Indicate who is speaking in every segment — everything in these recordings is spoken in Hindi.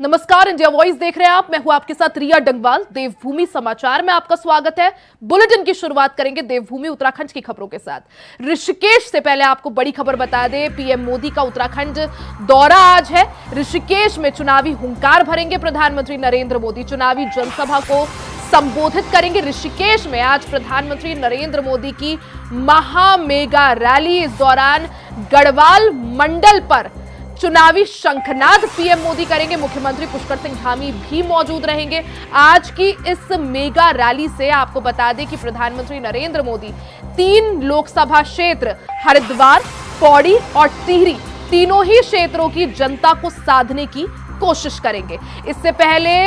Speaker 1: नमस्कार, इंडिया वॉइस देख रहे हैं आप। मैं हूं आपके साथ रिया डंगवाल। देवभूमि समाचार में आपका स्वागत है। बुलेटिन की शुरुआत करेंगे देवभूमि उत्तराखंड की खबरों के साथ। ऋषिकेश से पहले आपको बड़ी खबर बता दें, पीएम मोदी का उत्तराखंड दौरा आज है। ऋषिकेश में चुनावी हुंकार भरेंगे प्रधानमंत्री नरेंद्र मोदी। चुनावी जनसभा को संबोधित करेंगे। ऋषिकेश में आज प्रधानमंत्री नरेंद्र मोदी की महा मेगा रैली। इस दौरान गढ़वाल मंडल पर चुनावी शंखनाद पीएम मोदी करेंगे। मुख्यमंत्री पुष्कर सिंह धामी भी मौजूद रहेंगे। आज की इस मेगा रैली से आपको बता दें कि प्रधानमंत्री नरेंद्र मोदी 3 लोकसभा क्षेत्र हरिद्वार, पौड़ी और टिहरी तीनों ही क्षेत्रों की जनता को साधने की कोशिश करेंगे। इससे पहले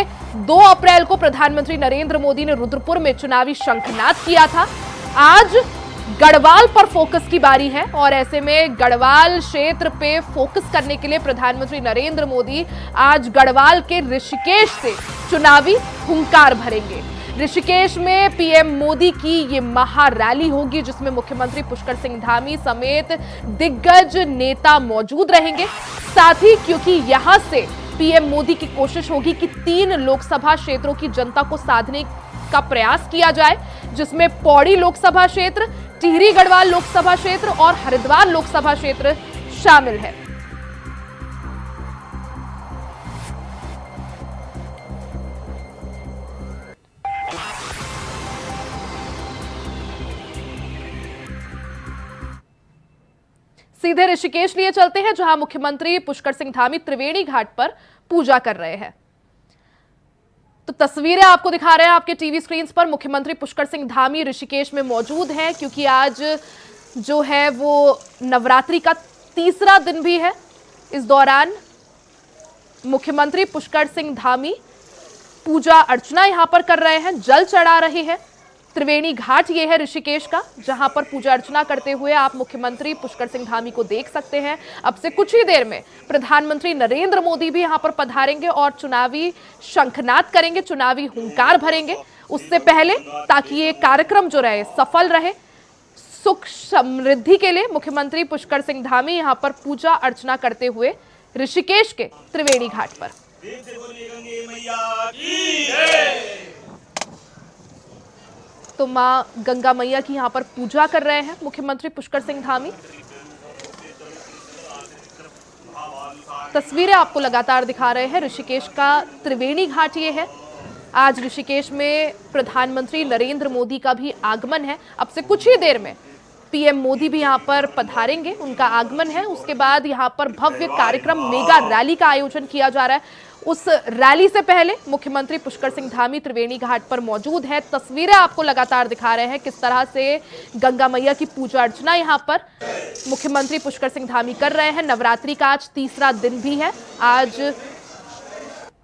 Speaker 1: 2 अप्रैल को प्रधानमंत्री नरेंद्र मोदी ने रुद्रपुर में चुनावी शंखनाद किया था। आज गढ़वाल पर फोकस की बारी है और ऐसे में गढ़वाल क्षेत्र पे फोकस करने के लिए प्रधानमंत्री नरेंद्र मोदी आज गढ़वाल के ऋषिकेश से चुनावी हुंकार भरेंगे। ऋषिकेश में पीएम मोदी की ये महा रैली होगी, जिसमें मुख्यमंत्री पुष्कर सिंह धामी समेत दिग्गज नेता मौजूद रहेंगे। साथ ही क्योंकि यहां से पीएम मोदी की कोशिश होगी कि 3 लोकसभा क्षेत्रों की जनता को साधने का प्रयास किया जाए, जिसमें पौड़ी लोकसभा क्षेत्र, टिहरी गढ़वाल लोकसभा क्षेत्र और हरिद्वार लोकसभा क्षेत्र शामिल है। सीधे ऋषिकेश लिए चलते हैं, जहां मुख्यमंत्री पुष्कर सिंह धामी त्रिवेणी घाट पर पूजा कर रहे हैं। तो तस्वीरें आपको दिखा रहे हैं आपके टीवी स्क्रीन पर। मुख्यमंत्री पुष्कर सिंह धामी ऋषिकेश में मौजूद हैं, क्योंकि आज जो है वो नवरात्रि का तीसरा दिन भी है। इस दौरान मुख्यमंत्री पुष्कर सिंह धामी पूजा अर्चना यहां पर कर रहे हैं, जल चढ़ा रहे हैं। त्रिवेणी घाट ये है ऋषिकेश का, जहां पर पूजा अर्चना करते हुए आप मुख्यमंत्री पुष्कर सिंह धामी को देख सकते हैं। अब से कुछ ही देर में प्रधानमंत्री नरेंद्र मोदी भी यहां पर पधारेंगे और चुनावी शंखनाद करेंगे, चुनावी हुंकार भरेंगे। उससे पहले, ताकि ये कार्यक्रम जो रहे सफल रहे, सुख समृद्धि के लिए मुख्यमंत्री पुष्कर सिंह धामी यहां पर पूजा अर्चना करते हुए ऋषिकेश के त्रिवेणी घाट पर। तो मां गंगा मैया की यहां पर पूजा कर रहे हैं मुख्यमंत्री पुष्कर सिंह धामी। तस्वीरें आपको लगातार दिखा रहे हैं। ऋषिकेश का त्रिवेणी घाट ये है। आज ऋषिकेश में प्रधानमंत्री नरेंद्र मोदी का भी आगमन है। अब से कुछ ही देर में पीएम मोदी भी यहां पर पधारेंगे, उनका आगमन है। उसके बाद यहां पर भव्य कार्यक्रम मेगा रैली का आयोजन किया जा रहा है। उस रैली से पहले मुख्यमंत्री पुष्कर सिंह धामी त्रिवेणी घाट पर मौजूद है। तस्वीरें आपको लगातार दिखा रहे हैं किस तरह से गंगा मैया की पूजा अर्चना यहां पर मुख्यमंत्री पुष्कर सिंह धामी कर रहे हैं। नवरात्रि का आज तीसरा दिन भी है। आज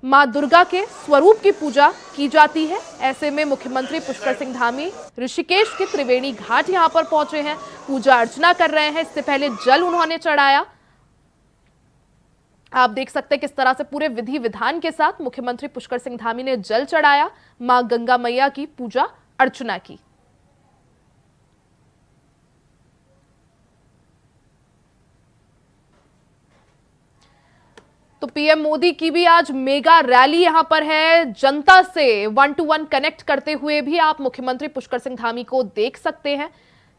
Speaker 1: मां दुर्गा के स्वरूप की पूजा की जाती है। ऐसे में मुख्यमंत्री पुष्कर सिंह धामी ऋषिकेश के त्रिवेणी घाट यहां पर पहुंचे हैं, पूजा अर्चना कर रहे हैं। इससे पहले जल उन्होंने चढ़ाया। आप देख सकते हैं किस तरह से पूरे विधि विधान के साथ मुख्यमंत्री पुष्कर सिंह धामी ने जल चढ़ाया, मां गंगा मैया की पूजा अर्चना की। तो पीएम मोदी की भी आज मेगा रैली यहां पर है। जनता से 1 to 1 कनेक्ट करते हुए भी आप मुख्यमंत्री पुष्कर सिंह धामी को देख सकते हैं।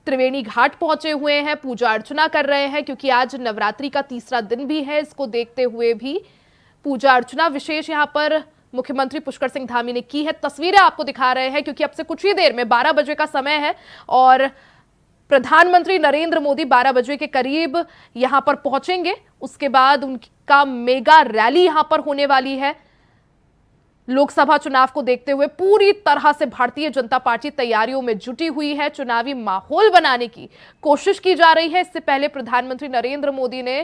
Speaker 1: त्रिवेणी घाट पहुंचे हुए हैं, पूजा अर्चना कर रहे हैं, क्योंकि आज नवरात्रि का तीसरा दिन भी है। इसको देखते हुए भी पूजा अर्चना विशेष यहां पर मुख्यमंत्री पुष्कर सिंह धामी ने की है। तस्वीरें आपको दिखा रहे हैं, क्योंकि अब से कुछ ही देर में 12 बजे का समय है और प्रधानमंत्री नरेंद्र मोदी 12 बजे के करीब यहां पर पहुंचेंगे। उसके बाद उनका मेगा रैली यहां पर होने वाली है। लोकसभा चुनाव को देखते हुए पूरी तरह से भारतीय जनता पार्टी तैयारियों में जुटी हुई है। चुनावी माहौल बनाने की कोशिश की जा रही है। इससे पहले प्रधानमंत्री नरेंद्र मोदी ने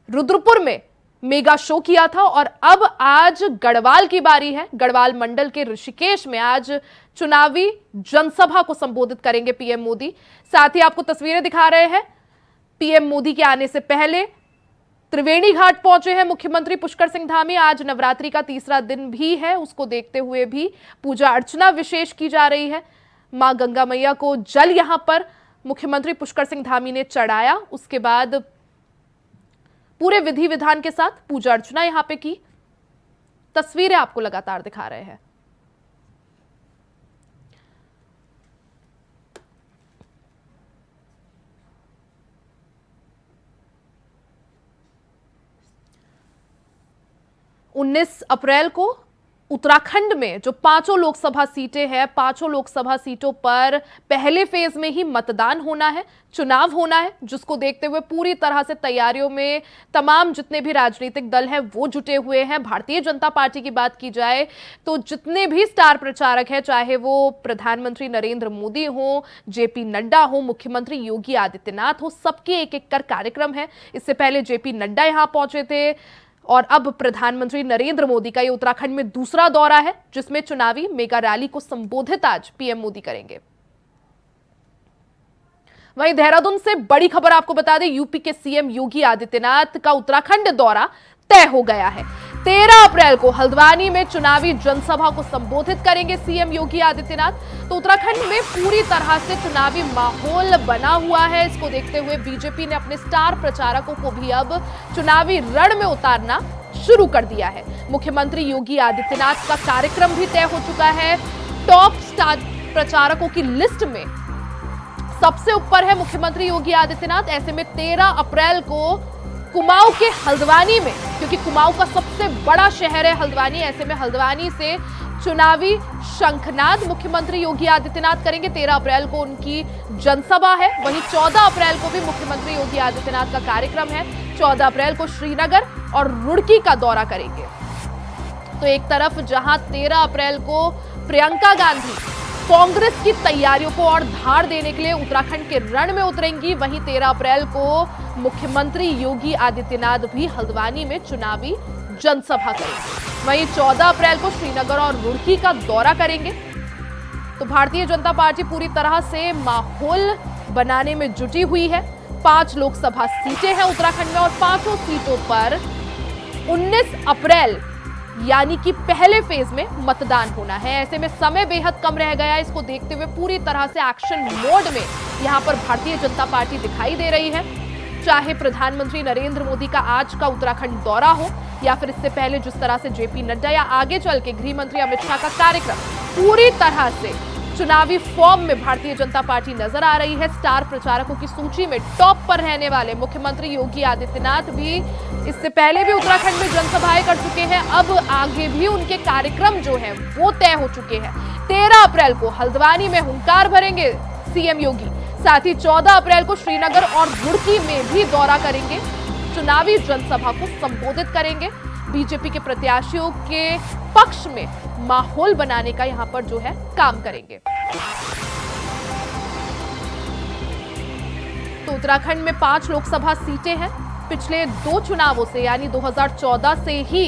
Speaker 1: रुद्रपुर में मेगा शो किया था और अब आज गढ़वाल की बारी है। गढ़वाल मंडल के ऋषिकेश में आज चुनावी जनसभा को संबोधित करेंगे पीएम मोदी। साथ ही आपको तस्वीरें दिखा रहे हैं। पीएम मोदी के आने से पहले त्रिवेणी घाट पहुंचे हैं मुख्यमंत्री पुष्कर सिंह धामी। आज नवरात्रि का तीसरा दिन भी है, उसको देखते हुए भी पूजा अर्चना विशेष की जा रही है। मां गंगा मैया को जल यहां पर मुख्यमंत्री पुष्कर सिंह धामी ने चढ़ाया। उसके बाद पूरे विधि विधान के साथ पूजा अर्चना यहां पे की। तस्वीरें आपको लगातार दिखा रहे हैं। उन्नीस अप्रैल को उत्तराखंड में जो पांचों लोकसभा सीटें हैं, पांचों लोकसभा सीटों पर पहले फेज में ही मतदान होना है, चुनाव होना है, जिसको देखते हुए पूरी तरह से तैयारियों में तमाम जितने भी राजनीतिक दल हैं वो जुटे हुए हैं। भारतीय जनता पार्टी की बात की जाए तो जितने भी स्टार प्रचारक हैं, चाहे वो प्रधानमंत्री नरेंद्र मोदी हो, जेपी नड्डा हो, मुख्यमंत्री योगी आदित्यनाथ हो, सबके एक एक कर कार्यक्रम है। इससे पहले जेपी नड्डा यहां पहुंचे थे और अब प्रधानमंत्री नरेंद्र मोदी का ये उत्तराखंड में दूसरा दौरा है, जिसमें चुनावी मेगा रैली को संबोधित आज पीएम मोदी करेंगे। वहीं देहरादून से बड़ी खबर आपको बता दें, यूपी के सीएम योगी आदित्यनाथ का उत्तराखंड दौरा तय हो गया है। 13 अप्रैल को हल्द्वानी में चुनावी जनसभा को संबोधित करेंगे सीएम योगी आदित्यनाथ। तो उत्तराखंड में पूरी तरह से चुनावी माहौल बना हुआ है। इसको देखते हुए बीजेपी ने अपने स्टार प्रचारकों को भी अब चुनावी रण में उतारना शुरू कर दिया है। मुख्यमंत्री योगी आदित्यनाथ का कार्यक्रम भी तय हो चुका है। टॉप स्टार प्रचारकों की लिस्ट में सबसे ऊपर है मुख्यमंत्री योगी आदित्यनाथ। ऐसे में 13 अप्रैल को कुमाऊं के हल्द्वानी में, क्योंकि कुमाऊं का सबसे बड़ा शहर है हल्द्वानी, ऐसे में हल्द्वानी से चुनावी शंखनाद मुख्यमंत्री योगी आदित्यनाथ करेंगे। 13 अप्रैल को उनकी जनसभा है। वहीं 14 अप्रैल को भी मुख्यमंत्री योगी आदित्यनाथ का कार्यक्रम है। 14 अप्रैल को श्रीनगर और रुड़की का दौरा करेंगे। तो एक तरफ जहां 13 अप्रैल को प्रियंका गांधी कांग्रेस की तैयारियों को और धार देने के लिए उत्तराखंड के रण में उतरेंगी, वहीं 13 अप्रैल को मुख्यमंत्री योगी आदित्यनाथ भी हल्द्वानी में चुनावी जनसभा करेंगे। वहीं 14 अप्रैल को श्रीनगर और रुड़की का दौरा करेंगे। तो भारतीय जनता पार्टी पूरी तरह से माहौल बनाने में जुटी हुई है। 5 लोकसभा सीटें हैं उत्तराखंड में और 5 सीटों पर 19 अप्रैल यानी कि पहले फेज में मतदान होना है। ऐसे में समय बेहद कम रह गया है। इसको देखते हुए पूरी तरह से एक्शन मोड में यहां पर भारतीय जनता पार्टी दिखाई दे रही है। चाहे प्रधानमंत्री नरेंद्र मोदी का आज का उत्तराखंड दौरा हो या फिर इससे पहले जिस तरह से जेपी नड्डा या आगे चल के गृह मंत्री अमित शाह का कार्यक्रम, पूरी तरह से चुनावी फॉर्म में भारतीय जनता पार्टी नजर आ रही है। स्टार प्रचारकों की सूची में टॉप पर रहने वाले मुख्यमंत्री योगी आदित्यनाथ भी इससे पहले भी उत्तराखंड में जनसभाएं कर चुके हैं। अब आगे भी उनके कार्यक्रम जो है वो तय हो चुके हैं। 13 अप्रैल को हल्द्वानी में हुंकार भरेंगे सीएम योगी, साथ ही 14 अप्रैल को श्रीनगर और रुड़की में भी दौरा करेंगे, चुनावी जनसभा को संबोधित करेंगे। बीजेपी के प्रत्याशियों के पक्ष में माहौल बनाने का यहां पर जो है काम करेंगे। तो उत्तराखंड में 5 लोकसभा सीटें हैं। पिछले 2 चुनावों से यानी 2014 से ही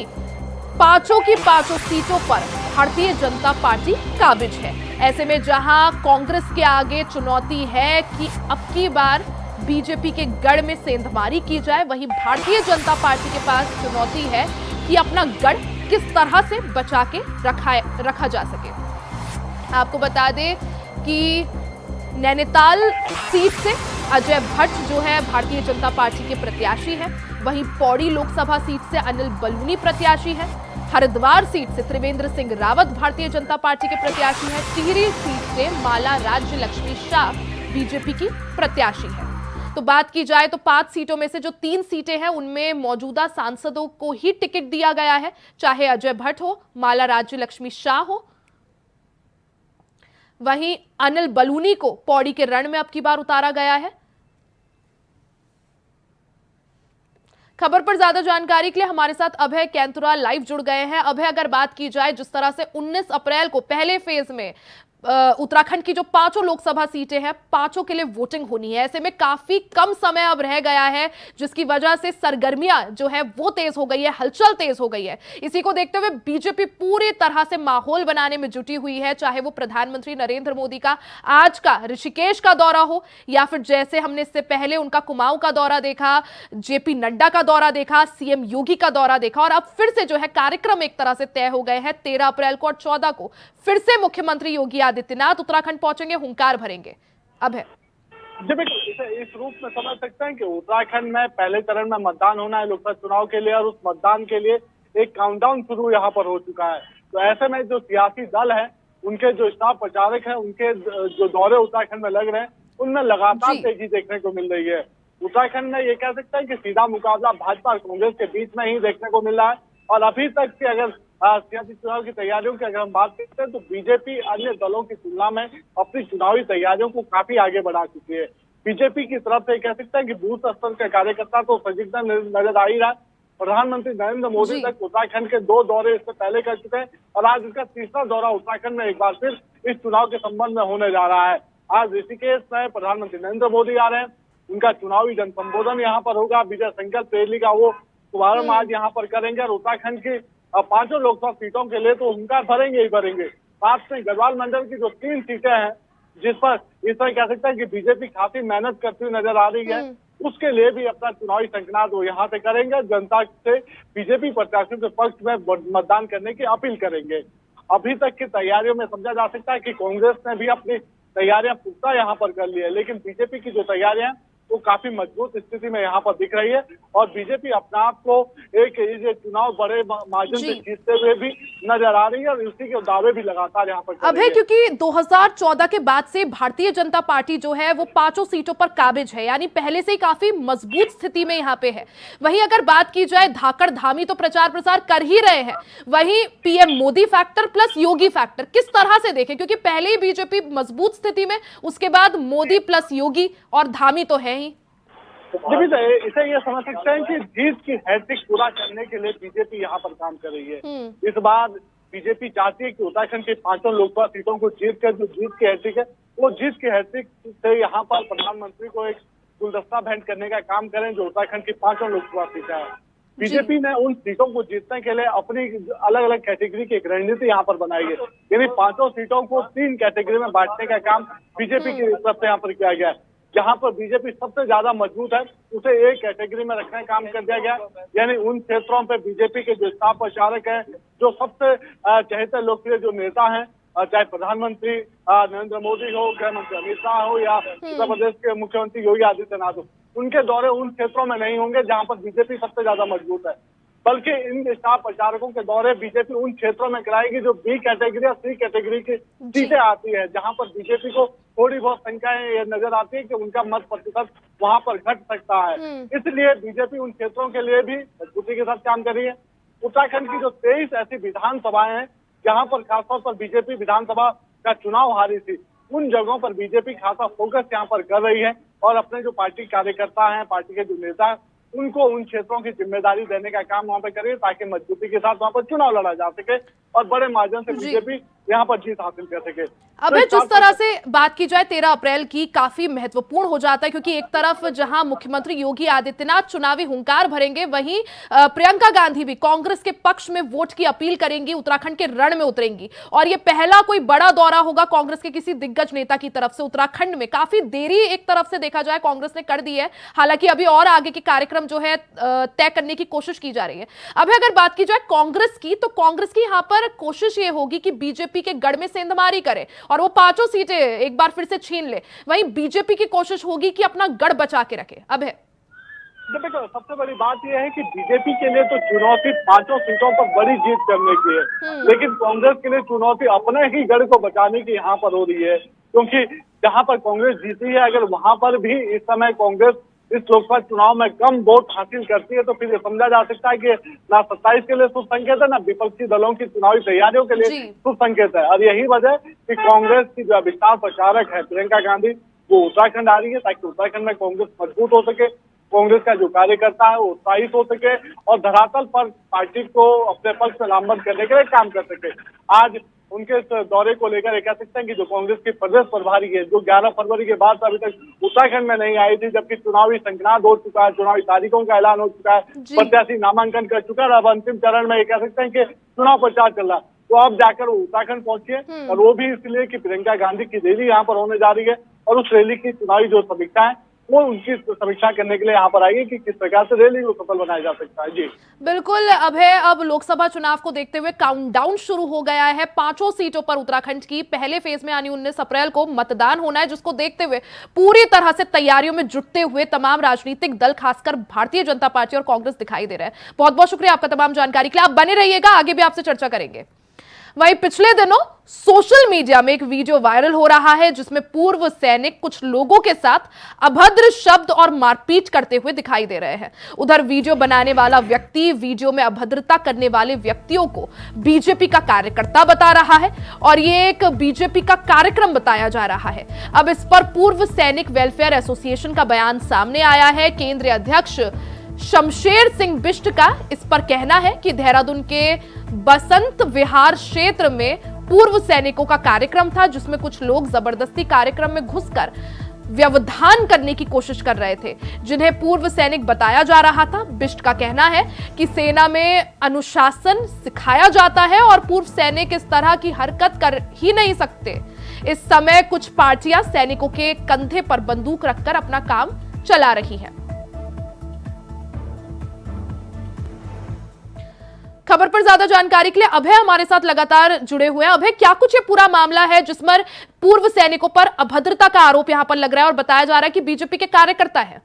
Speaker 1: पांचों की पांचों सीटों पर भारतीय जनता पार्टी काबिज है। ऐसे में जहां कांग्रेस के आगे चुनौती है कि अब की बार बीजेपी के गढ़ में सेंधमारी की जाए, वहीं भारतीय जनता पार्टी के पास चुनौती है कि अपना गढ़ किस तरह से बचा के रखा जा सके। आपको बता दें कि नैनीताल सीट से अजय भट्ट जो है भारतीय जनता पार्टी के प्रत्याशी है। वहीं पौड़ी लोकसभा सीट से अनिल बलूनी प्रत्याशी है। हरिद्वार सीट से त्रिवेंद्र सिंह रावत भारतीय जनता पार्टी के प्रत्याशी है। टिहरी सीट से माला राज्य लक्ष्मी शाह बीजेपी की प्रत्याशी है। तो बात की जाए तो 5 सीटों में से जो 3 सीटें हैं उनमें मौजूदा सांसदों को ही टिकट दिया गया है, चाहे अजय भट्ट हो, माला राज्य लक्ष्मी शाह हो। वहीं अनिल बलूनी को पौड़ी के रण में अब की बार उतारा गया है। खबर पर ज्यादा जानकारी के लिए हमारे साथ अभय कैंतुरा लाइव जुड़ गए हैं। अभय, अगर बात की जाए जिस तरह से 19 अप्रैल को पहले फेज में उत्तराखंड की जो 5 लोकसभा सीटें हैं, 5 के लिए वोटिंग होनी है। ऐसे में काफी कम समय अब रह गया है, जिसकी वजह से सरगर्मियां जो है वो तेज हो गई है, हलचल तेज हो गई है। इसी को देखते हुए बीजेपी पूरी तरह से माहौल बनाने में जुटी हुई है, चाहे वो प्रधानमंत्री नरेंद्र मोदी का आज का ऋषिकेश का दौरा हो या फिर जैसे हमने इससे पहले उनका कुमाऊं का दौरा देखा, जेपी नड्डा का दौरा देखा, सीएम योगी का दौरा देखा, और अब फिर से जो है कार्यक्रम एक तरह से तय हो गए हैं। 13 अप्रैल को और 14 को फिर से मुख्यमंत्री योगी आदित्यनाथ उत्तराखंड पहुंचेंगे, हुंकार भरेंगे। अब है
Speaker 2: इस रूप में समझ सकते हैं कि उत्तराखंड में पहले चरण में मतदान होना है लोकसभा चुनाव के लिए, और उस मतदान के लिए एक काउंटडाउन शुरू यहाँ पर हो चुका है। तो ऐसे में जो सियासी दल है, उनके जो स्टार प्रचारक हैं, उनके जो दौरे उत्तराखंड में लग रहे हैं, उनमें लगातार तेजी देखने को मिल रही है। उत्तराखंड में ये कह सकते हैं कि सीधा मुकाबला भाजपा और कांग्रेस के बीच में ही देखने को मिल रहा है। और अभी तक की अगर सियासी चुनाव की तैयारियों की अगर हम बात करते हैं तो बीजेपी अन्य दलों की तुलना में अपनी चुनावी तैयारियों को काफी आगे बढ़ा चुकी है। बीजेपी की तरफ से कह सकते हैं कि बूथ स्तर के कार्यकर्ता तो संदिग्ध नजर आ ही रहा है। प्रधानमंत्री नरेंद्र मोदी तक उत्तराखंड के 2 दौरे इससे पहले कर चुके हैं और आज उनका तीसरा दौरा उत्तराखंड में एक बार फिर इस चुनाव के संबंध में होने जा रहा है। आज ऋषिकेश में प्रधानमंत्री नरेंद्र मोदी आ रहे हैं, उनका चुनावी जन संबोधन यहाँ पर होगा। विजय संकल्प रैली का वो शुभारंभ आज यहाँ पर करेंगे और उत्तराखंड की 5 लोकसभा सीटों के लिए तो हुंकार भरेंगे ही भरेंगे। साथ में गढ़वाल मंडल की जो 3 सीटें हैं, जिस पर इस तरह कह सकते हैं कि बीजेपी काफी मेहनत करती हुई नजर आ रही है, उसके लिए भी अपना चुनावी संकनाद वो यहाँ से करेंगे। जनता से बीजेपी प्रत्याशियों के पक्ष में मतदान करने की अपील करेंगे। अभी तक की तैयारियों में समझा जा सकता है कि कांग्रेस ने भी अपनी तैयारियां पुख्ता यहाँ पर कर ली है, लेकिन बीजेपी की जो तैयारियां वो काफी मजबूत स्थिति में यहाँ पर दिख रही है और बीजेपी अपने आप को एक ये चुनाव बड़े मार्जिन से जीतते हुए भी नजर आ रही है और उसी के दावे भी लगातार यहाँ पर कर
Speaker 1: अब है, क्योंकि 2014 के बाद से भारतीय जनता पार्टी जो है वो 5 सीटों पर काबिज है, यानी पहले से ही काफी मजबूत स्थिति में यहाँ पे है। वहीं अगर बात की जाए धाकड़ धामी तो प्रचार प्रसार कर ही रहे हैं, वहीं पीएम मोदी फैक्टर प्लस योगी फैक्टर किस तरह से देखें, क्योंकि पहले ही बीजेपी मजबूत स्थिति में, उसके बाद मोदी प्लस योगी और धामी तो है ही।
Speaker 2: इसे ये समझ सकते हैं कि जीत की हैट्रिक पूरा करने के लिए बीजेपी यहाँ पर काम कर रही है। इस बार बीजेपी चाहती है कि उत्तराखंड की 5 लोकसभा सीटों को जीत कर जो जीत की हैट्रिक है, वो जीत की हैट्रिक से यहाँ पर प्रधानमंत्री को एक गुलदस्ता भेंट करने का काम करें जो उत्तराखंड की 5 लोकसभा सीटें हैं। बीजेपी ने उन सीटों को जीतने के लिए अपनी अलग अलग कैटेगरी की एक रणनीति यहाँ पर बनाई है। यानी 5 सीटों को 3 कैटेगरी में बांटने का काम बीजेपी की तरफ से यहाँ पर किया गया है। जहां पर बीजेपी सबसे ज्यादा मजबूत है उसे एक कैटेगरी में रखने का काम कर दिया गया। यानी उन क्षेत्रों पे बीजेपी के जो स्टार प्रचारक हैं, जो सबसे चहेते लोकप्रिय जो नेता हैं, चाहे प्रधानमंत्री नरेंद्र मोदी हो, गृह मंत्री अमित शाह हो या उत्तर प्रदेश के मुख्यमंत्री योगी आदित्यनाथ हो, उनके दौरे उन क्षेत्रों में नहीं होंगे जहां पर बीजेपी सबसे ज्यादा मजबूत है, बल्कि इन स्टार प्रचारकों के दौरे बीजेपी उन क्षेत्रों में कराएगी जो बी कैटेगरी या सी कैटेगरी की सीटें आती है, जहां पर बीजेपी को थोड़ी बहुत संख्याएं ये नजर आती है कि उनका मत प्रतिशत वहां पर घट सकता है। इसलिए बीजेपी उन क्षेत्रों के लिए भी मजबूती के साथ काम कर रही है। उत्तराखंड की जो 23 ऐसी विधानसभाएं हैं जहां पर खासतौर पर बीजेपी विधानसभा का चुनाव हारी थी, उन जगहों पर बीजेपी खासा फोकस यहाँ पर कर रही है और अपने जो पार्टी कार्यकर्ता हैं, पार्टी के जो नेता हैं, उनको उन क्षेत्रों की जिम्मेदारी देने का काम वहां पर करें ताकि मजबूती के साथ वहां पर चुनाव लड़ा जा सके और बड़े मार्जिन से बीजेपी यहाँ पर जीत हासिल कर सके।
Speaker 1: अब जिस तरह से बात की जाए 13 अप्रैल की, काफी महत्वपूर्ण हो जाता है, क्योंकि एक तरफ जहां मुख्यमंत्री योगी आदित्यनाथ चुनावी हुंकार भरेंगे, वहीं प्रियंका गांधी भी कांग्रेस के पक्ष में वोट की अपील करेंगी, उत्तराखंड के रण में उतरेंगी और ये पहला कोई बड़ा दौरा होगा कांग्रेस के किसी दिग्गज नेता की तरफ से उत्तराखंड में। काफी देरी एक तरफ से देखा जाए कांग्रेस ने कर दी है, हालांकि अभी और आगे के कार्यक्रम जो है तय करने की कोशिश की जा रही है। अभी अगर बात की जाए कांग्रेस की, तो कांग्रेस की यहाँ पर कोशिश ये होगी कि बीजेपी के गढ़ में सेंधमारी करे और वो 5 सीटें एक बार फिर से छीन ले। वहीं बीजेपी की कोशिश होगी कि अपना गढ़ बचा के रखे। अब है
Speaker 2: देखो, सबसे बड़ी बात यह है कि बीजेपी के लिए तो चुनौती 5 सीटों पर बड़ी जीत करने की है, लेकिन कांग्रेस के लिए चुनौती अपने ही गढ़ को बचाने की यहाँ पर हो रही है, क्योंकि जहाँ पर कांग्रेस जीती है, अगर वहां पर भी इस समय कांग्रेस इस लोकसभा चुनाव में कम वोट हासिल करती है तो फिर ये समझा जा सकता है कि ना 27 के लिए शुभ संकेत है, ना विपक्षी दलों की चुनावी तैयारियों के लिए शुभ संकेत है। और यही वजह कि कांग्रेस की जो विस्तार प्रचारक है प्रियंका गांधी, वो उत्तराखंड आ रही है ताकि उत्तराखंड में कांग्रेस मजबूत हो सके, कांग्रेस का जो कार्यकर्ता है वो उत्साहित हो सके और धरातल पर पार्टी को अपने पक्ष में नामजद करने के लिए काम कर सके। आज उनके इस दौरे को लेकर कह सकते हैं कि जो कांग्रेस की प्रदेश प्रभारी है, जो 11 फरवरी के बाद अभी तक उत्तराखंड में नहीं आई थी, जबकि चुनावी संकनाद हो चुका है, चुनावी तारीखों का ऐलान हो चुका है, प्रत्याशी नामांकन कर चुका है, अब अंतिम चरण में कह सकते हैं कि चुनाव प्रचार चल रहा है, तो अब जाकर वो उत्तराखंड पहुंची है और वो भी इसलिए कि प्रियंका गांधी की रैली यहाँ पर होने जा रही है और उस रैली की चुनावी जो समीक्षा है वो उनकी समीक्षा करने के लिए यहाँ पर आएगी कि किस प्रकार से रैली को सफल बनाया जा सकता है। जी
Speaker 1: बिल्कुल अभय, अब लोकसभा चुनाव को देखते हुए काउंटडाउन शुरू हो गया है। 5 सीटों पर उत्तराखंड की पहले फेज में यानी 19 अप्रैल को मतदान होना है, जिसको देखते हुए पूरी तरह से तैयारियों में जुटते हुए तमाम राजनीतिक दल, खासकर भारतीय जनता पार्टी और कांग्रेस दिखाई दे रहे हैं। बहुत बहुत शुक्रिया आपका तमाम जानकारी के लिए। आप बने रहिएगा, आगे भी आपसे चर्चा करेंगे। वहीं पिछले दिनों सोशल मीडिया में एक वीडियो वायरल हो रहा है जिसमें पूर्व सैनिक कुछ लोगों के साथ अभद्र शब्द और मारपीट करते हुए दिखाई दे रहे हैं। उधर वीडियो बनाने वाला व्यक्ति वीडियो में अभद्रता करने वाले व्यक्तियों को बीजेपी का कार्यकर्ता बता रहा है और ये एक बीजेपी का कार्यक्रम बताया जा रहा है। अब इस पर पूर्व सैनिक वेलफेयर एसोसिएशन का बयान सामने आया है। केंद्रीय अध्यक्ष शमशेर सिंह बिष्ट का इस पर कहना है कि देहरादून के बसंत विहार क्षेत्र में पूर्व सैनिकों का कार्यक्रम था, जिसमें कुछ लोग जबरदस्ती कार्यक्रम में घुसकर व्यवधान करने की कोशिश कर रहे थे, जिन्हें पूर्व सैनिक बताया जा रहा था। बिष्ट का कहना है कि सेना में अनुशासन सिखाया जाता है और पूर्व सैनिक इस तरह की हरकत कर ही नहीं सकते। इस समय कुछ पार्टियां सैनिकों के कंधे पर बंदूक रखकर अपना काम चला रही है। खबर पर ज्यादा जानकारी के लिए अभय हमारे साथ लगातार जुड़े हुए हैं। अभय, क्या कुछ ये पूरा मामला है जिसमें पूर्व सैनिकों पर अभद्रता का आरोप यहां पर लग रहा है और बताया जा रहा है कि बीजेपी के कार्यकर्ता है?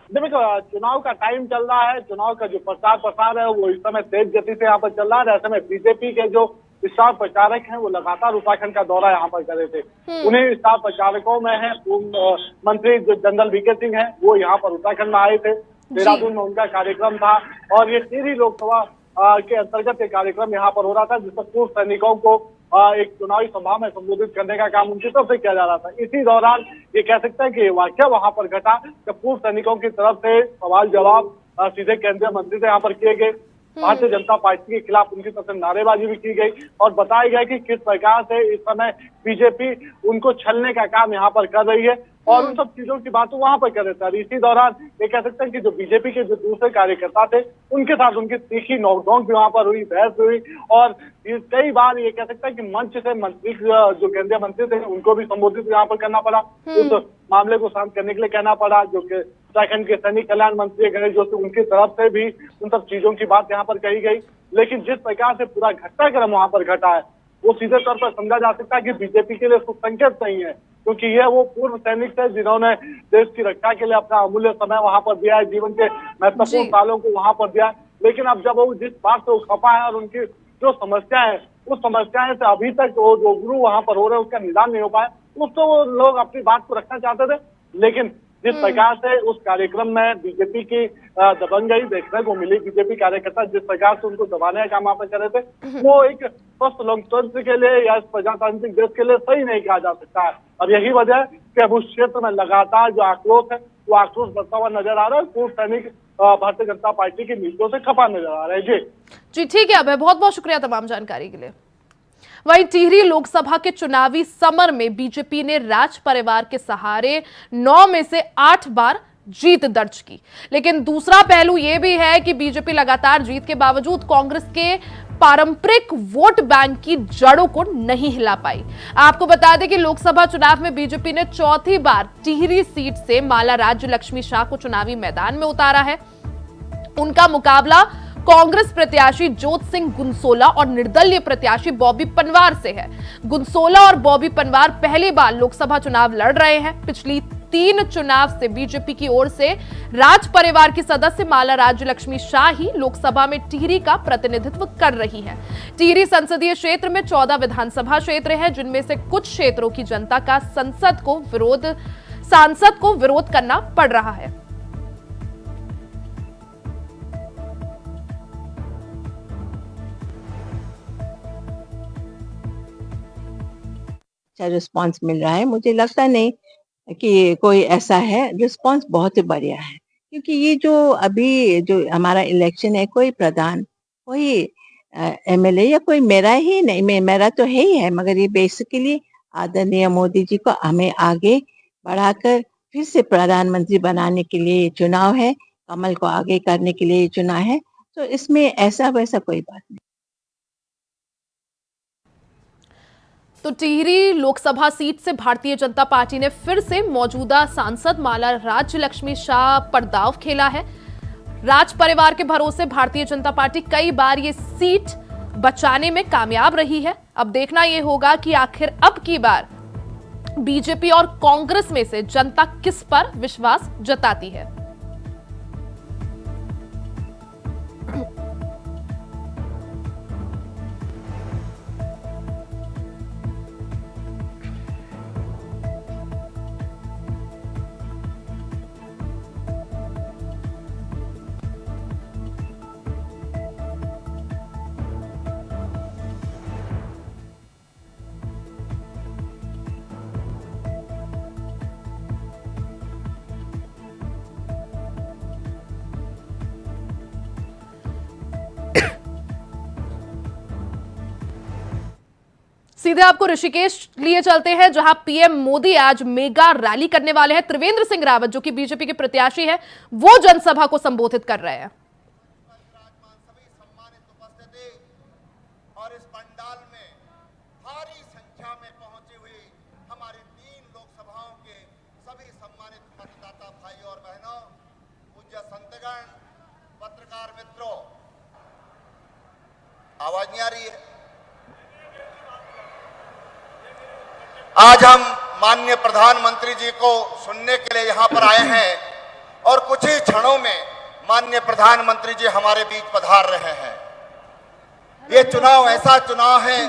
Speaker 2: देखो, चुनाव का टाइम चल रहा है, चुनाव का जो प्रचार प्रसार है वो इस समय तेज गति से यहाँ पर चल रहा है। ऐसे में बीजेपी के जो स्टार प्रचारक हैं वो लगातार उत्तराखंड का दौरा यहाँ पर कर रहे थे। उन्हीं स्टार प्रचारकों में है पूर्व मंत्री जो जनरल वीके सिंह है, वो यहाँ पर उत्तराखंड में आए थे। देहरादून में उनका कार्यक्रम था और ये टिहरी लोकसभा के अंतर्गत एक कार्यक्रम यहाँ पर हो रहा था जिसमें पूर्व सैनिकों को एक चुनावी सभा में संबोधित करने का काम उनकी तरफ से किया जा रहा था। इसी दौरान ये कह सकते हैं कि वाकया वहां पर घटा कि पूर्व सैनिकों की तरफ से सवाल जवाब सीधे केंद्रीय मंत्री से यहाँ पर किए गए। भारतीय जनता पार्टी के खिलाफ उनकी तरफ से नारेबाजी भी की गई और बताया गया कि किस प्रकार से इस समय बीजेपी उनको छलने का काम यहाँ पर कर रही है और उन सब चीजों की बात वहां पर कर रहे थे। और इसी दौरान ये कह सकते हैं कि जो बीजेपी के जो दूसरे कार्यकर्ता थे उनके साथ उनकी तीखी नोकझोंक भी वहां पर हुई, बहस हुई और कई बार ये कह सकते हैं कि मंच से मंत्री जो केंद्रीय मंत्री थे उनको भी संबोधित यहाँ पर करना पड़ा, उस मामले को शांत करने के लिए कहना पड़ा। जो कि उत्तराखंड के सैनिक कल्याण मंत्री गणेश जोशी उनकी तरफ से भी उन सब चीजों की बात यहाँ पर कही गई। लेकिन जिस प्रकार से पूरा घटनाक्रम वहां पर घटा है वो सीधे तौर पर समझा जा सकता है कि बीजेपी के लिए शुभ संकेत नहीं है, क्योंकि यह वो पूर्व सैनिक थे जिन्होंने देश की रक्षा के लिए अपना अमूल्य समय वहां पर दिया है, जीवन के महत्वपूर्ण सालों को वहां पर दिया। लेकिन अब जब वो जिस बात से वो खपा है और उनकी जो समस्या है उस समस्याएं से अभी तक वो जो गुरु वहां पर हो रहे हैं उसका निदान नहीं हो पाया, उसको वो लोग अपनी बात को रखना चाहते थे। लेकिन जिस प्रकार से उस कार्यक्रम में बीजेपी की दबंगई देखने को मिली, बीजेपी कार्यकर्ता जिस प्रकार से उनको दबाने का काम वहां पर कर रहे थे, वो एक स्वस्थ लोकतंत्र के लिए या इस प्रजातांत्रिक देश के लिए सही नहीं कहा जा सकता है। और यही वजह है कि अब उस क्षेत्र में लगातार जो आक्रोश है वो आक्रोश बढ़ता हुआ नजर आ रहा है। पूर्व सैनिक भारतीय जनता पार्टी की नीतियों से खपा नजर आ रहे हैं।
Speaker 1: जी ठीक है अभय, बहुत बहुत शुक्रिया तमाम जानकारी के लिए। वहीं टिहरी लोकसभा के चुनावी समर में बीजेपी ने राज परिवार के सहारे 9 में से 8 बार जीत दर्ज की। लेकिन दूसरा पहलू यह भी है कि बीजेपी लगातार जीत के बावजूद कांग्रेस के पारंपरिक वोट बैंक की जड़ों को नहीं हिला पाई। आपको बता दें कि लोकसभा चुनाव में बीजेपी ने चौथी बार टिहरी सीट से माला राज्य लक्ष्मी शाह को चुनावी मैदान में उतारा है। उनका मुकाबला कांग्रेस प्रत्याशी जोत सिंह गुनसोला और निर्दलीय प्रत्याशी बॉबी पनवार से है। गुनसोला और बॉबी पनवार पहली बार लोकसभा चुनाव लड़ रहे हैं। पिछली 3 चुनाव से बीजेपी की ओर से राज परिवार की सदस्य माला राज्य लक्ष्मी शाह ही लोकसभा में टिहरी का प्रतिनिधित्व कर रही है। टिहरी संसदीय क्षेत्र में 14 विधानसभा क्षेत्र हैं, जिनमें से कुछ क्षेत्रों की जनता का सांसद को विरोध करना पड़ रहा है।
Speaker 3: रिस्पांस मिल रहा है, मुझे लगता नहीं कि कोई ऐसा है। रिस्पांस बहुत ही बढ़िया है, क्योंकि ये जो अभी जो हमारा इलेक्शन है, कोई प्रधान, कोई एमएलए या कोई मेरा ही नहीं, मेरा तो है ही है, मगर ये बेसिकली आदरणीय मोदी जी को हमें आगे बढ़ाकर फिर से प्रधानमंत्री बनाने के लिए ये चुनाव है, कमल को आगे करने के लिए ये चुनाव है। तो इसमें ऐसा वैसा कोई बात नहीं।
Speaker 1: तो टिहरी लोकसभा सीट से भारतीय जनता पार्टी ने फिर से मौजूदा सांसद माला राज्य लक्ष्मी शाह पर दांव खेला है। राज परिवार के भरोसे भारतीय जनता पार्टी कई बार ये सीट बचाने में कामयाब रही है। अब देखना यह होगा कि आखिर अब की बार बीजेपी और कांग्रेस में से जनता किस पर विश्वास जताती है। सीधे आपको ऋषिकेश लिए चलते हैं, जहां पीएम मोदी आज मेगा रैली करने वाले हैं। त्रिवेंद्र सिंह रावत जो कि बीजेपी के प्रत्याशी हैं, वो जनसभा को संबोधित कर रहे हैं।
Speaker 4: और इस पंडाल में भारी संख्या में पहुंची हुई हमारी 3 लोकसभाओं के सभी सम्मानित मतदाता भाई और बहनों, पूज्य संतगण, पत्रकार मित्रों, आवाज नहीं आ रही है? आज हम माननीय प्रधानमंत्री जी को सुनने के लिए यहां पर आए हैं और कुछ ही क्षणों में माननीय प्रधानमंत्री जी हमारे बीच पधार रहे हैं। ये चुनाव ऐसा चुनाव है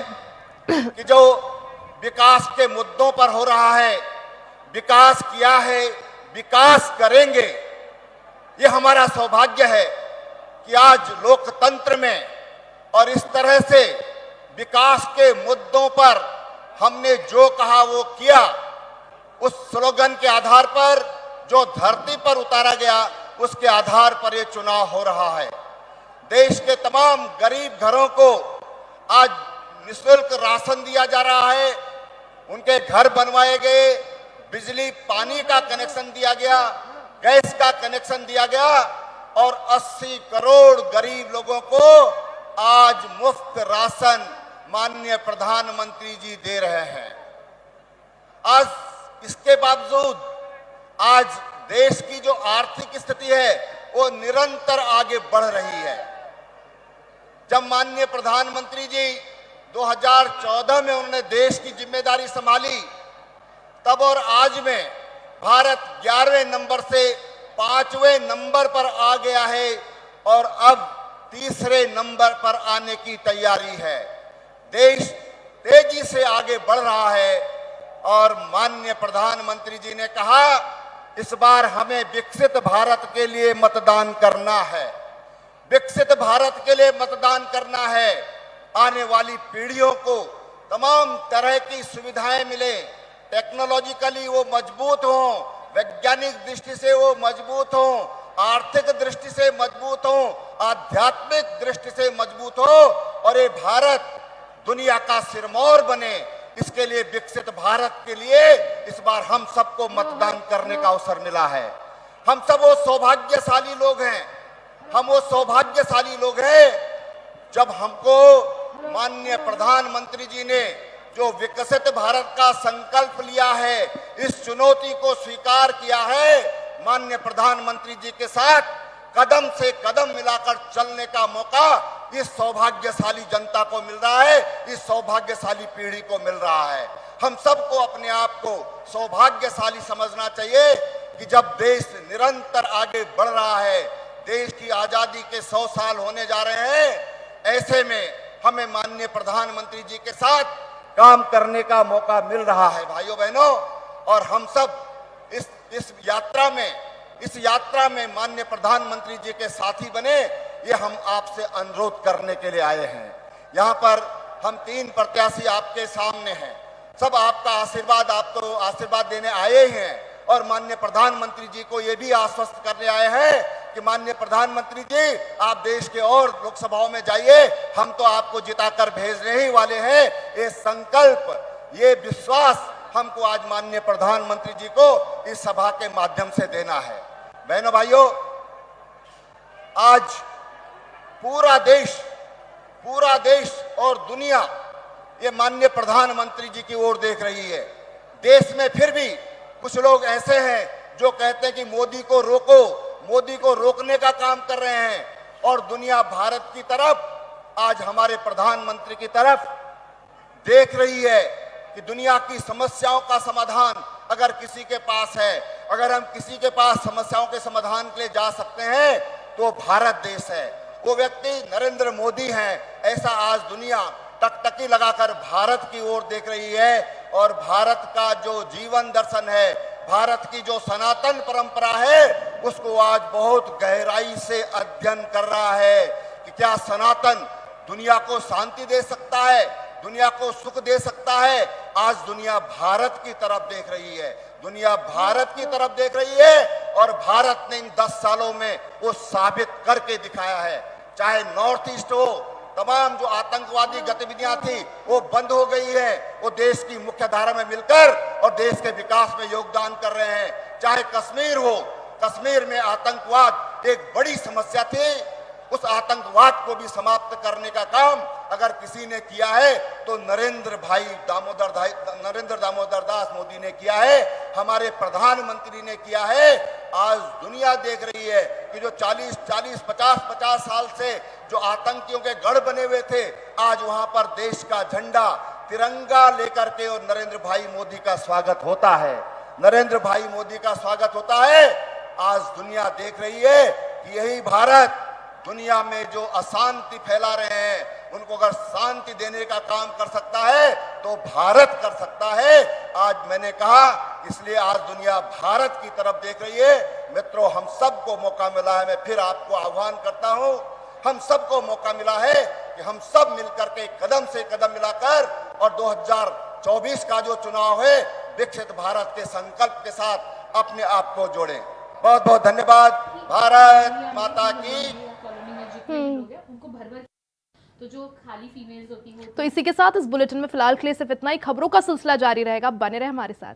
Speaker 4: कि जो विकास के मुद्दों पर हो रहा है, विकास किया है, विकास करेंगे। ये हमारा सौभाग्य है कि आज लोकतंत्र में और इस तरह से विकास के मुद्दों पर हमने जो कहा वो किया, उस स्लोगन के आधार पर जो धरती पर उतारा गया, उसके आधार पर ये चुनाव हो रहा है। देश के तमाम गरीब घरों को आज निःशुल्क राशन दिया जा रहा है, उनके घर बनवाए गए, बिजली पानी का कनेक्शन दिया गया, गैस का कनेक्शन दिया गया और 80 करोड़ गरीब लोगों को आज मुफ्त राशन माननीय प्रधानमंत्री जी दे रहे हैं। आज इसके बावजूद आज देश की जो आर्थिक स्थिति है वो निरंतर आगे बढ़ रही है। जब माननीय प्रधानमंत्री जी 2014 में उन्होंने देश की जिम्मेदारी संभाली, तब और आज में भारत 11वें नंबर से 5वें नंबर पर आ गया है और अब 3रे नंबर पर आने की तैयारी है। देश तेजी से आगे बढ़ रहा है और माननीय प्रधानमंत्री जी ने कहा, इस बार हमें विकसित भारत के लिए मतदान करना है, विकसित भारत के लिए मतदान करना है। आने वाली पीढ़ियों को तमाम तरह की सुविधाएं मिले, टेक्नोलॉजिकली वो मजबूत हों, वैज्ञानिक दृष्टि से वो मजबूत हों, आर्थिक दृष्टि से मजबूत हों, आध्यात्मिक दृष्टि से मजबूत हो और ये भारत दुनिया का सिरमौर बने। इसके लिए विकसित भारत के लिए इस बार हम सबको मतदान करने का अवसर मिला है। हम सब वो सौभाग्यशाली लोग हैं, हम वो सौभाग्यशाली लोग हैं जब हमको माननीय प्रधानमंत्री जी ने जो विकसित भारत का संकल्प लिया है, इस चुनौती को स्वीकार किया है, माननीय प्रधानमंत्री जी के साथ कदम से कदम मिलाकर चलने का मौका इस सौभाग्यशाली जनता को मिल रहा है, इस सौभाग्यशाली पीढ़ी को मिल रहा है। हम सबको अपने आप को सौभाग्यशाली समझना चाहिए कि जब देश निरंतर आगे बढ़ रहा है, देश की आजादी के 100 साल होने जा रहे हैं, ऐसे में हमें माननीय प्रधानमंत्री जी के साथ काम करने का मौका मिल रहा है भाइयों बहनों। और हम सब इस यात्रा में माननीय प्रधानमंत्री जी के साथी बने, ये हम आपसे अनुरोध करने के लिए आए हैं। यहाँ पर हम 3 प्रत्याशी आपके सामने हैं, सब आपका आशीर्वाद, आपको आशीर्वाद देने आए हैं और माननीय प्रधानमंत्री जी को ये भी आश्वस्त करने आए हैं कि माननीय प्रधानमंत्री जी आप देश के और लोकसभाओं में जाइए, हम तो आपको जिताकर भेजने ही वाले हैं। ये संकल्प, ये विश्वास हमको आज माननीय प्रधानमंत्री जी को इस सभा के माध्यम से देना है। बहनों भाइयों, आज पूरा देश और दुनिया ये माननीय प्रधानमंत्री जी की ओर देख रही है। देश में फिर भी कुछ लोग ऐसे हैं जो कहते हैं कि मोदी को रोको, मोदी को रोकने का काम कर रहे हैं, और दुनिया भारत की तरफ, आज हमारे प्रधानमंत्री की तरफ देख रही है कि दुनिया की समस्याओं का समाधान अगर किसी के पास है, अगर हम किसी के पास समस्याओं के समाधान के लिए जा सकते हैं तो भारत देश है। वो व्यक्ति नरेंद्र मोदी हैं। ऐसा आज दुनिया टकटकी लगाकर भारत की ओर देख रही है, और भारत का जो जीवन दर्शन है, भारत की जो सनातन परंपरा है, उसको आज बहुत गहराई से अध्ययन कर रहा है कि क्या सनातन दुनिया को शांति दे सकता है, दुनिया को सुख दे सकता है। आज दुनिया भारत की तरफ देख रही है, दुनिया भारत की तरफ देख रही है, और भारत ने इन 10 सालों में वो साबित करके दिखाया है। चाहे नॉर्थ ईस्ट हो, तमाम जो आतंकवादी गतिविधियां थी वो बंद हो गई है, वो देश की मुख्य धारा में मिलकर और देश के विकास में योगदान कर रहे हैं। चाहे कश्मीर हो, कश्मीर में आतंकवाद एक बड़ी समस्या थी, उस आतंकवाद को भी समाप्त करने का काम अगर किसी ने किया है तो नरेंद्र दामोदर दास मोदी ने किया है, हमारे प्रधानमंत्री ने किया है। आज दुनिया देख रही है कि जो 50 साल से जो आतंकियों के गढ़ बने हुए थे, आज वहां पर देश का झंडा तिरंगा लेकर के और नरेंद्र भाई मोदी का स्वागत होता है, नरेंद्र भाई मोदी का स्वागत होता है। आज दुनिया देख रही है कि यही भारत दुनिया में जो अशांति फैला रहे हैं उनको अगर शांति देने का काम कर सकता है तो भारत कर सकता है। आज मैंने कहा, इसलिए आज दुनिया भारत की तरफ देख रही है। मित्रों, हम सबको मौका मिला है, मैं फिर आपको आह्वान करता हूं, हम सबको मौका मिला है कि हम सब मिलकर के कदम से कदम मिलाकर और 2024 का जो चुनाव है विकसित भारत के संकल्प के साथ अपने आप को जोड़ें। बहुत बहुत धन्यवाद। भारत माता की।
Speaker 5: तो जो खाली फीमेल्स होती हैं
Speaker 1: तो इसी के साथ इस बुलेटिन में फिलहाल के लिए सिर्फ इतना ही। खबरों का सिलसिला जारी रहेगा, बने रहे हमारे साथ।